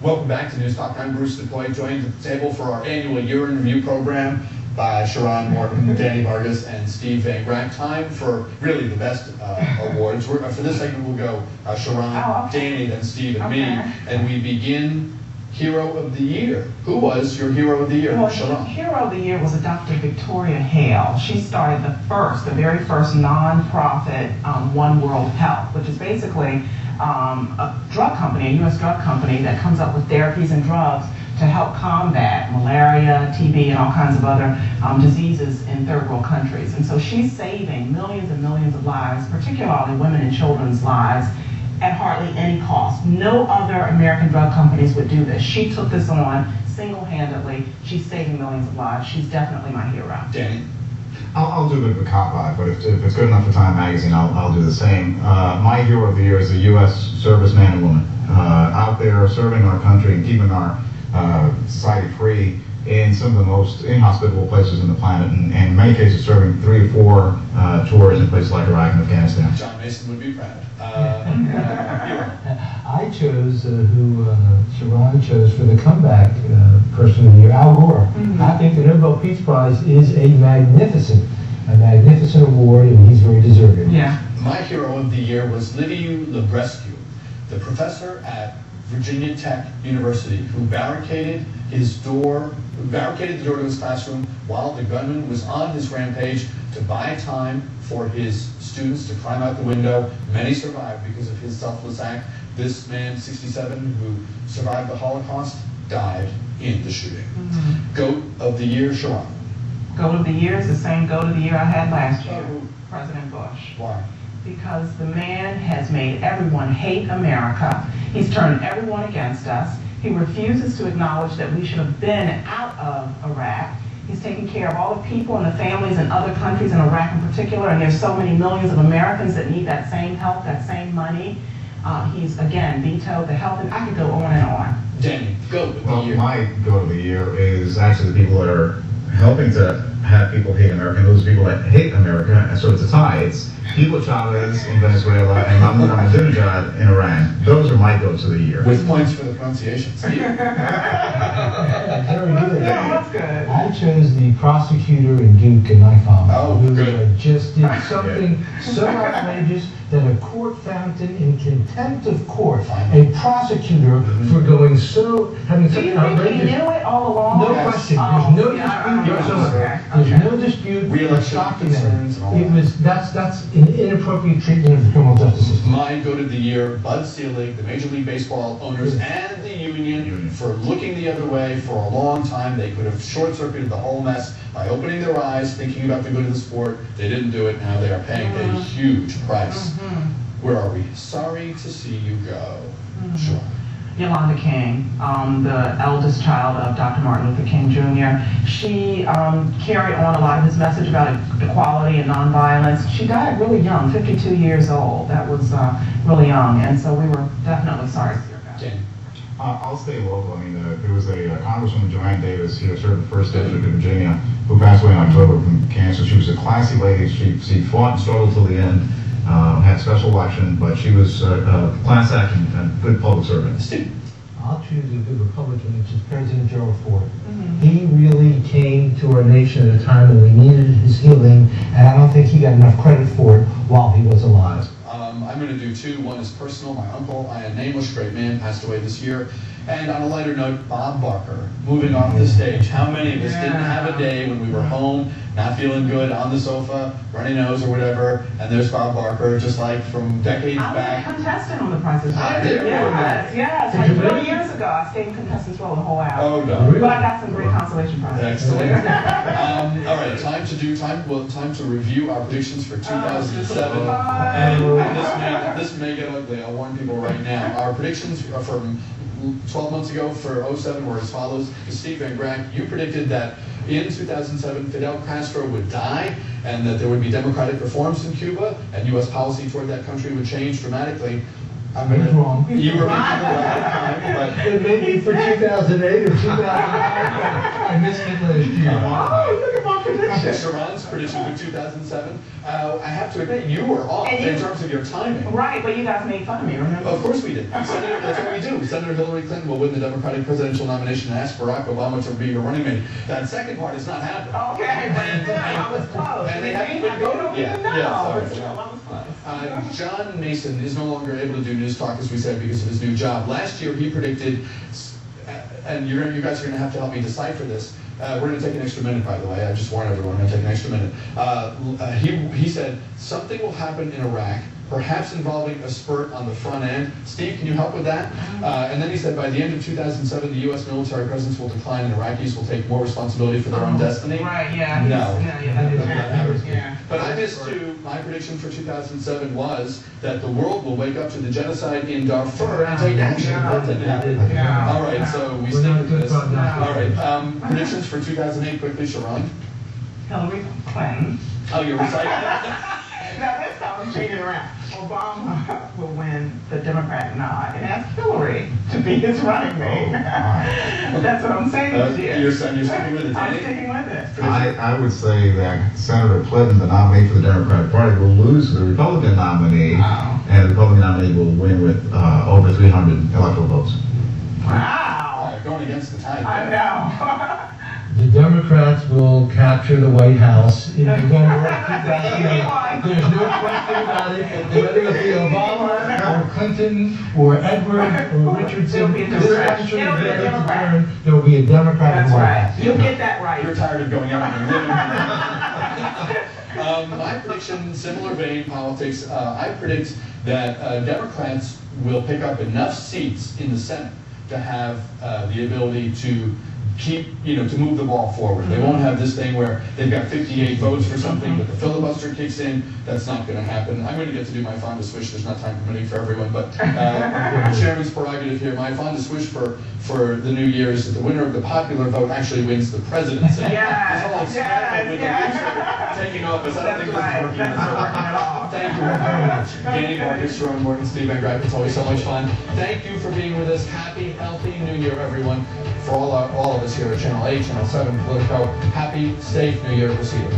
Welcome back to News Talk. I'm Bruce DeCoy, joined at the table for our annual Year in Review program by Sharon Morton, Danny Vargas, and Steve Van Grack. Time for really the best awards. For this segment, we'll go Sharon, Danny, then Steve, and me. And we begin Hero of the Year. Who was your Hero of the Year, well, Sharon? Hero of the Year was a Dr. Victoria Hale. She started the very first non-profit One World Health, which is basically a drug company, a U.S. drug company that comes up with therapies and drugs to help combat malaria, TB, and all kinds of other diseases in third world countries. And so she's saving millions and millions of lives, particularly women and children's lives, at hardly any cost. No other American drug companies would do this. She took this on single-handedly. She's saving millions of lives. She's definitely my hero. Danny? I'll do a bit of a cop-out, but if it's good enough for Time Magazine, I'll do the same. My hero of the year is a U.S. serviceman and woman out there serving our country and keeping our society free in some of the most inhospitable places on the planet, and in many cases serving 3 or 4 tours in places like Iraq and Afghanistan. John Mason would be proud. I chose who Sharon chose for the comeback person of the year, Al Gore. I think the Nobel Peace Prize is a magnificent award, and he's very deserving. Yeah. My hero of the year was Liviu Librescu, the professor at Virginia Tech University, who barricaded the door to his classroom while the gunman was on his rampage to buy time for his students to climb out the window. Many survived because of his selfless act. This man, 67, who survived the Holocaust, died in the shooting. Goat of the year, Sharon. Goat of the year is the same goat of the year I had last year, President Bush. Why? Because the man has made everyone hate America. He's turned everyone against us. He refuses to acknowledge that we should have been out of Iraq. He's taking care of all the people and the families in other countries, in Iraq in particular, and there's so many millions of Americans that need that same help, that same money. He's, again, vetoed the health, and I could go on and on. Danny, goat of the year. My goat of the year is actually the people that are helping to have people hate America, and those people that hate America, and so it's a tie. It's Hugo Chavez in Venezuela and Mahmoud Ahmadinejad in Iran. Those are my goats of the year. With points for the pronunciation. Very good. Yeah, that's good. I chose the prosecutor in Duke and Knife Good. who just did something so outrageous that a court found him in contempt of court. A prosecutor for going having such Do you an think he outrageous. knew it all along? No question. There's no dispute whatsoever. There's no dispute. Re-election concerns and all It was that's an inappropriate treatment of the criminal justice system. My goat of the year, Bud Selig, the Major League Baseball owners and the union for looking the other way for a long time. They could have short-circuited the whole mess by opening their eyes, thinking about the good of the sport. They didn't do it. Now they are paying a huge price. Where are we? Sorry to see you go. Sure. Yolanda King, the eldest child of Dr. Martin Luther King Jr. She carried on a lot of his message about equality and nonviolence. She died really young, 52 years old. That was really young, and so we were definitely sorry to see her go. I'll stay local. I mean, there was a Congresswoman, Joanne Davis, here served the 1st District of Virginia, who passed away in October from cancer. She was a classy lady. She fought and struggled till the end. Had a special election, but she was a class act and good public servant. I'll choose a good Republican, which is President Gerald Ford. He really came to our nation at a time when we needed his healing, and I don't think he got enough credit for it while he was alive. I'm going to do 2. One is personal. My uncle, a nameless great man, passed away this year. And on a lighter note, Bob Barker, moving off the stage. How many of us didn't have a day when we were home, not feeling good, on the sofa, runny nose or whatever, and there's Bob Barker, just like from decades back. I was a contestant on The Price is Right. Did you? Yes. Like 4 years ago, I stayed in contestant's role the whole hour. Oh, no. But I got some great consolation prizes. Excellent. All right, time to review our predictions for 2007. And this may get ugly. I'll warn people right now. Our predictions are from 12 months ago for 07 were as follows. Steve Van Grack, you predicted that in 2007 Fidel Castro would die and that there would be democratic reforms in Cuba and U.S. policy toward that country would change dramatically. Wrong. You were making the right time, but it may be for 2008 or 2009. I missed it last year. Oh, look at my prediction. Sharon's prediction for 2007. I have to admit, you were off in terms of your timing. Right, but you guys made fun of me, remember? Of course we did. Senator, that's what we do. Senator Hillary Clinton will win the Democratic presidential nomination and ask Barack Obama to be your running mate. That second part is not happening. Okay, but still, I was close. And they haven't even voted yet. But still, Yeah, I was close. John Mason is no longer able to do news talk, as we said, because of his new job. Last year, he predicted, and you guys are going to have to help me decipher this. We're going to take an extra minute, by the way. I just warned everyone, we're going to take an extra minute. He said, something will happen in Iraq, perhaps involving a spurt on the front end. Steve, can you help with that? And then he said, by the end of 2007, the U.S. military presence will decline and Iraqis will take more responsibility for their own destiny. Right, yeah. No. That didn't happen. Yeah. But I missed too. My prediction for 2007 was that the world will wake up to the genocide in Darfur and take action. That didn't happen. Yeah. All right, so we stick with this. All right, predictions for 2008 quickly, Sharon. Hillary Clinton. Oh, you're recycling? Now this time I'm changing around. Obama will win the Democratic nod and ask Hillary to be his running mate. That's what I'm saying this year. You're sticking with it, I'm Danny? sticking with it. I would say that Senator Clinton, the nominee for the Democratic Party, will lose to the Republican nominee, and the Republican nominee will win with over 300 electoral votes. Wow. Going against the tide. I know. The Democrats will capture the White House in November of 2008. There's no question about it. Whether it be Obama or Clinton or Edward or Richardson, this country is ready to turn. There will be a Democratic That's White right. House. You'll get that right. You're tired of going out and living. My prediction, similar vein, politics. I predict that Democrats will pick up enough seats in the Senate to have the ability to to move the ball forward. They won't have this thing where they've got 58 votes for something, but the filibuster kicks in. That's not going to happen. I'm going to get to do my fondest wish. There's not time permitting for everyone, but chairman's prerogative here. My fondest wish for the new year is that the winner of the popular vote actually wins the presidency. Yes, This whole experiment with the loser taking office, I don't think this is working. at all. Thank you very much. Danny, Vargas, Sharon Morgan, Steve Van Graff. It's always so much fun. Thank you for being with us. Happy, healthy New Year, everyone. For all of us here at Channel 8, Channel 7, Politico, happy, safe New Year. We'll see you.